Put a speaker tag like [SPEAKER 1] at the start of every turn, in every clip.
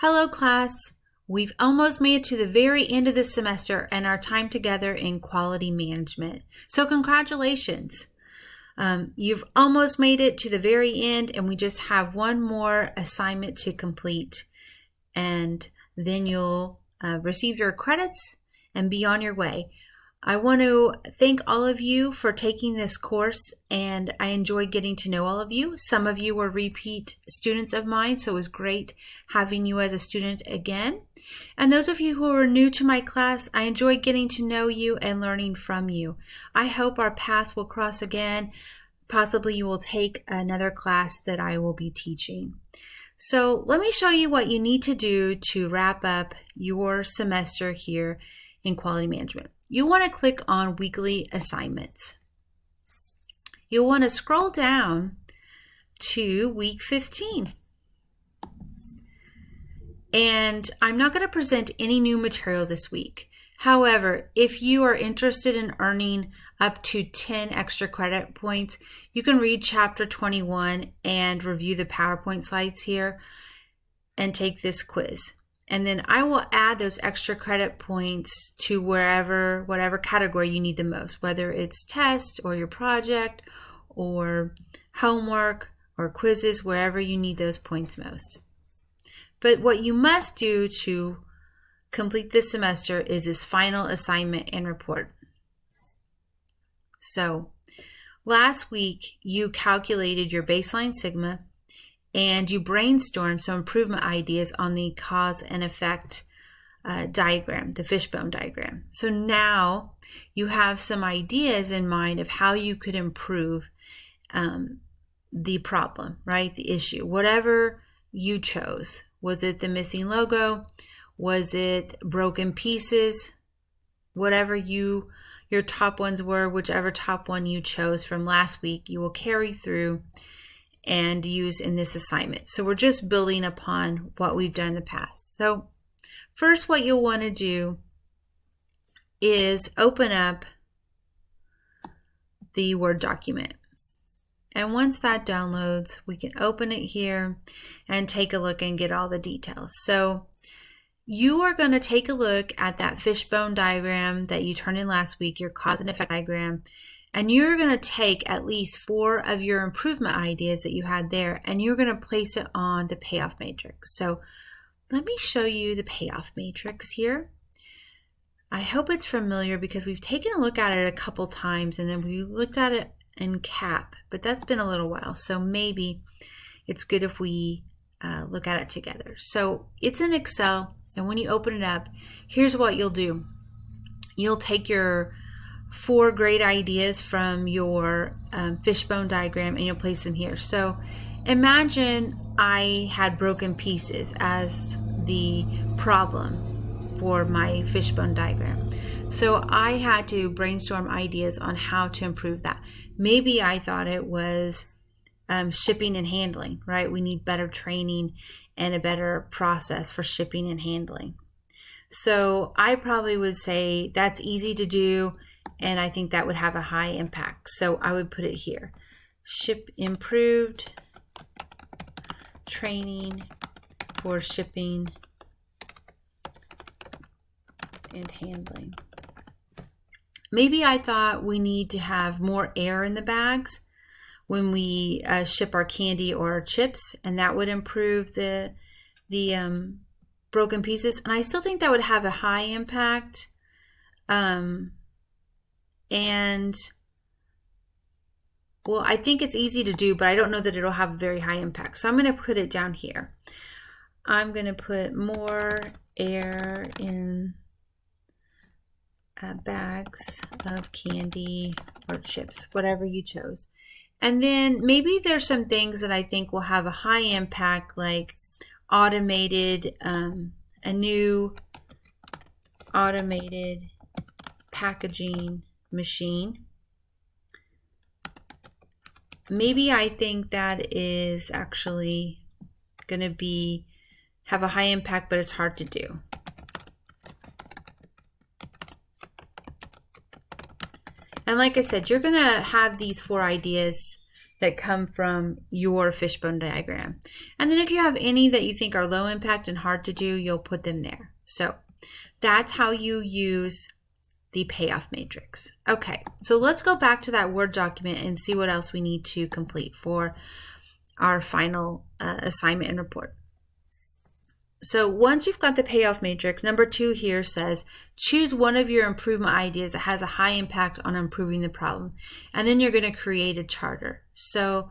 [SPEAKER 1] Hello, class. We've almost made it to the very end of the semester and our time together in quality management. So congratulations. You've almost made it to the very end and we just have one more assignment to complete. And then you'll receive your credits and be on your way. I want to thank all of you for taking this course, and I enjoyed getting to know all of you. Some of you were repeat students of mine, so it was great having you as a student again. And those of you who are new to my class, I enjoyed getting to know you and learning from you. I hope our paths will cross again. Possibly you will take another class that I will be teaching. So let me show you what you need to do to wrap up your semester here in quality management. You want to click on weekly assignments. You'll want to scroll down to week 15. And I'm not going to present any new material this week. However, if you are interested in earning up to 10 extra credit points, you can read chapter 21 and review the PowerPoint slides here and take this quiz. And then I will add those extra credit points to whatever category you need the most, whether it's test or your project or homework or quizzes, wherever you need those points most. But what you must do to complete this semester is this final assignment and report. So last week you calculated your baseline sigma and you brainstormed some improvement ideas on the cause and effect diagram, the fishbone diagram. So now you have some ideas in mind of how you could improve the problem, right? The issue, whatever you chose. Was it the missing logo? Was it broken pieces? Whatever your top ones were, whichever top one you chose from last week, you will carry through and use in this assignment. So we're just building upon what we've done in the past. So first, what you'll want to do is open up the Word document. And once that downloads, we can open it here and take a look and get all the details. So you are going to take a look at that fishbone diagram that you turned in last week, your cause and effect diagram, and you're going to take at least 4 of your improvement ideas that you had there, and you're going to place it on the payoff matrix. So let me show you the payoff matrix here. I hope it's familiar because we've taken a look at it a couple times, and then we looked at it in CAP, but that's been a little while. So maybe it's good if we look at it together. So it's in Excel, and when you open it up, here's what you'll do. You'll take your 4 great ideas from your fishbone diagram and you'll place them here. So imagine I had broken pieces as the problem for my fishbone diagram. So I had to brainstorm ideas on how to improve that. Maybe I thought it was shipping and handling, right? We need better training and a better process for shipping and handling. So I probably would say that's easy to do, and I think that would have a high impact. So I would put it here. Ship improved training for shipping and handling. Maybe I thought we need to have more air in the bags when we ship our candy or our chips, and that would improve the broken pieces. And I still think that would have a high impact. And well, I think it's easy to do, but I don't know that it'll have a very high impact. So I'm going to put it down here. I'm going to put more air in bags of candy or chips, whatever you chose. And then maybe there's some things that I think will have a high impact, like automated, a new automated packaging machine. Maybe I think that is actually going to have a high impact, but it's hard to do. And like I said, you're going to have these 4 ideas that come from your fishbone diagram. And then if you have any that you think are low impact and hard to do, you'll put them there. So that's how you use the payoff matrix. Okay, so let's go back to that Word document and see what else we need to complete for our final assignment and report. So once you've got the payoff matrix, number 2 here says, choose one of your improvement ideas that has a high impact on improving the problem. And then you're going to create a charter. So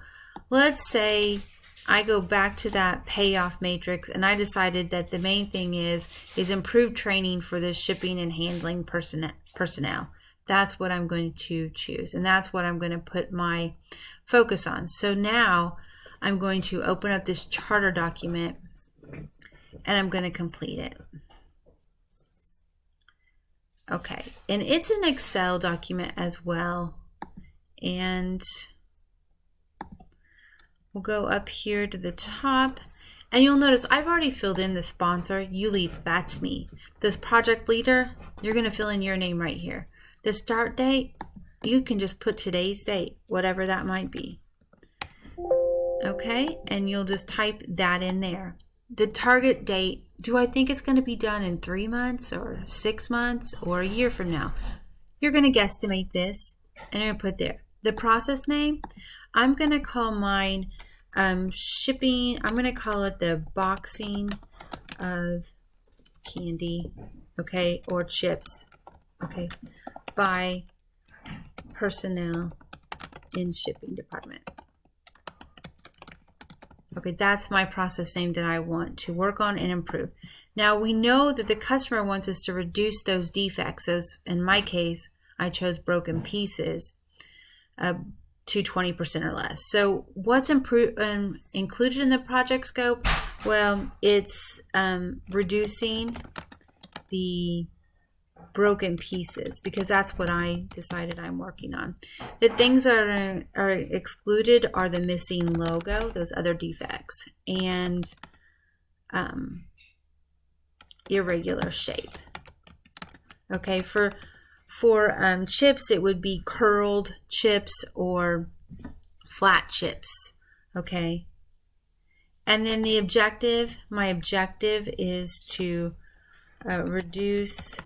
[SPEAKER 1] let's say I go back to that payoff matrix and I decided that the main thing is improved training for the shipping and handling personnel. That's what I'm going to choose. And that's what I'm going to put my focus on. So now I'm going to open up this charter document and I'm going to complete it. Okay, and it's an Excel document as well. And we'll go up here to the top and you'll notice I've already filled in the sponsor. You leave, that's me. This project leader, you're going to fill in your name right here. The start date, you can just put today's date, whatever that might be. Okay, and you'll just type that in there. The target date, do I think it's going to be done in 3 months or 6 months or a year from now? You're going to guesstimate this and you're going to put there. The process name, I'm going to call mine shipping. I'm going to call it the boxing of candy, okay, or chips, okay, by personnel in shipping department. Okay, that's my process name that I want to work on and improve. Now we know that the customer wants us to reduce those defects. Those, in my case, I chose broken pieces to 20% or less. So what's included in the project scope? Well, it's reducing the broken pieces because that's what I decided I'm working on. The things that are excluded are the missing logo, those other defects, and irregular shape. Okay, for chips, it would be curled chips or flat chips. Okay, and then the objective, my objective is to reduce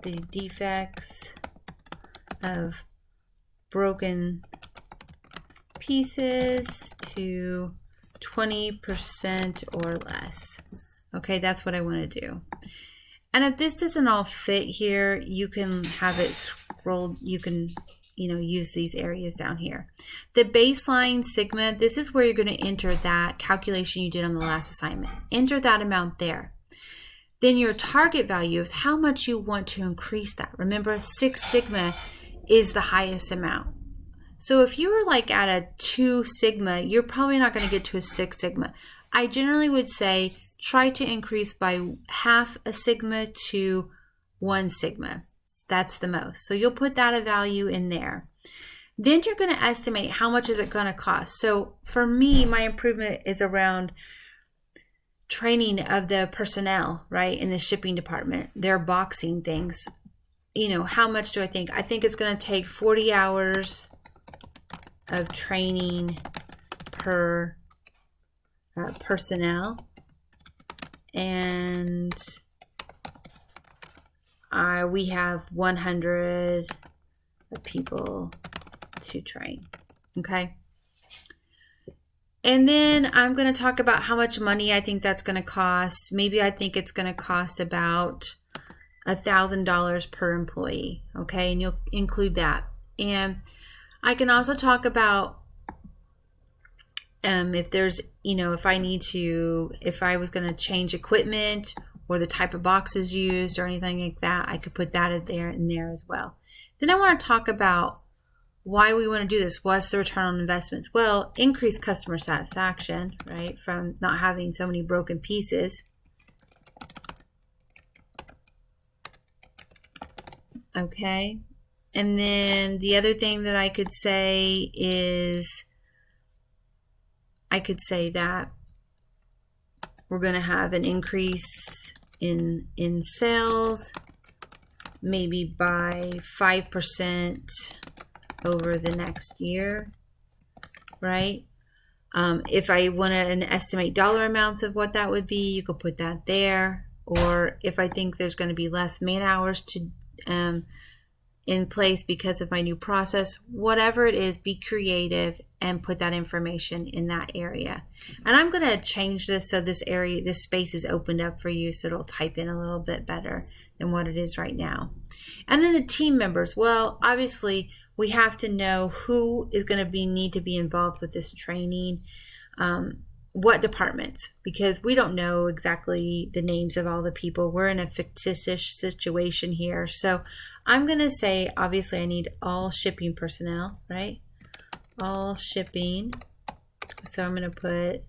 [SPEAKER 1] the defects of broken pieces to 20% or less. Okay, that's what I want to do. And if this doesn't all fit here, you can have it scrolled. You can, use these areas down here. The baseline sigma, this is where you're going to enter that calculation you did on the last assignment. Enter that amount there. Then your target value is how much you want to increase that. Remember, 6 sigma is the highest amount. So if you were like at a 2 sigma, you're probably not going to get to a 6 sigma. I generally would say try to increase by half a sigma to 1 sigma. That's the most. So you'll put that a value in there. Then you're going to estimate how much is it going to cost. So for me, my improvement is around training of the personnel, right, in the shipping department. They're boxing things. How much do I think? I think it's going to take 40 hours of training per personnel, and we have 100 people to train. Okay. And then I'm going to talk about how much money I think that's going to cost. Maybe I think it's going to cost about $1,000 per employee. Okay, and you'll include that. And I can also talk about if there's, if I was going to change equipment or the type of boxes used or anything like that, I could put that in there as well. Then I want to talk about why we want to do this. What's the return on investments? Well, increase customer satisfaction, right? From not having so many broken pieces. Okay. And then the other thing that I could say is, I could say that we're going to have an increase in sales, maybe by 5% over the next year. right? If I want to estimate dollar amounts of what that would be, you could put that there. Or if I think there's going to be less man hours to in place because of my new process, whatever it is, be creative and put that information in that area. And I'm going to change this so this space is opened up for you, so it'll type in a little bit better than what it is right now. And then the team members. Well, obviously we have to know who is going to need to be involved with this training, what departments, because we don't know exactly the names of all the people. We're in a fictitious situation here. So I'm going to say, obviously, I need all shipping personnel, right? All shipping. So I'm going to put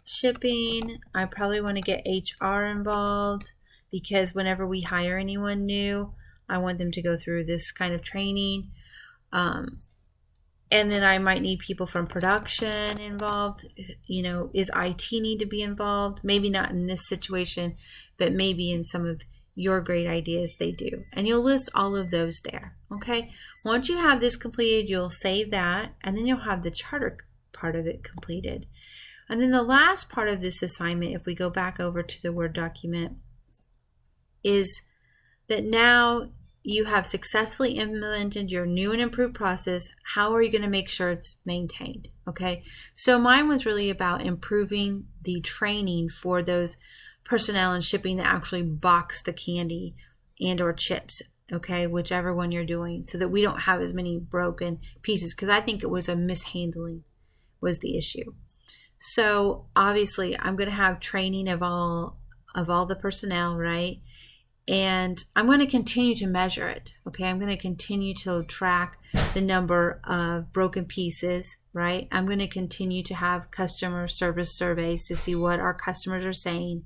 [SPEAKER 1] shipping. I probably want to get HR involved, because whenever we hire anyone new, I want them to go through this kind of training. And then I might need people from production involved. You know, is IT need to be involved? Maybe not in this situation, but maybe in some of your great ideas they do. And you'll list all of those there, okay? Once you have this completed, you'll save that, and then you'll have the charter part of it completed. And then the last part of this assignment, if we go back over to the Word document, is that now you have successfully implemented your new and improved process. How are you going to make sure it's maintained? Okay, so mine was really about improving the training for those personnel and shipping that actually box the candy and or chips, okay, whichever one you're doing, so that we don't have as many broken pieces, because I think it was a mishandling was the issue. So obviously I'm going to have training of all the personnel, right? And I'm going to continue to measure it, okay? I'm going to continue to track the number of broken pieces, right? I'm going to continue to have customer service surveys to see what our customers are saying.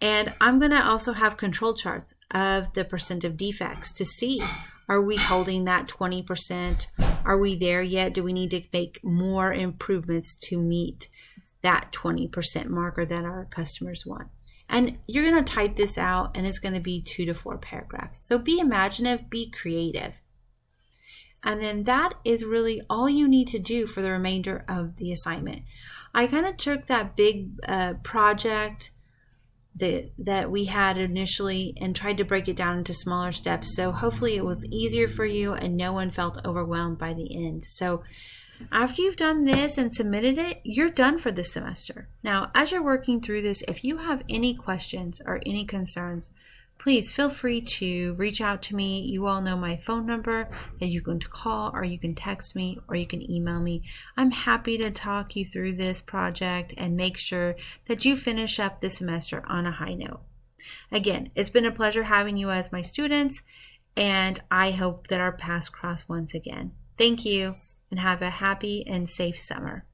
[SPEAKER 1] And I'm going to also have control charts of the percent of defects to see, are we holding that 20%? Are we there yet? Do we need to make more improvements to meet that 20% marker that our customers want? And you're going to type this out, and it's going to be 2 to 4 paragraphs. So be imaginative, be creative. And then that is really all you need to do for the remainder of the assignment. I kind of took that big project that we had initially and tried to break it down into smaller steps. So hopefully it was easier for you and no one felt overwhelmed by the end. So after you've done this and submitted it, you're done for this semester. Now, as you're working through this, if you have any questions or any concerns, please feel free to reach out to me. You all know my phone number that you can call, or you can text me, or you can email me. I'm happy to talk you through this project and make sure that you finish up this semester on a high note. Again, it's been a pleasure having you as my students, and I hope that our paths cross once again. Thank you, and have a happy and safe summer.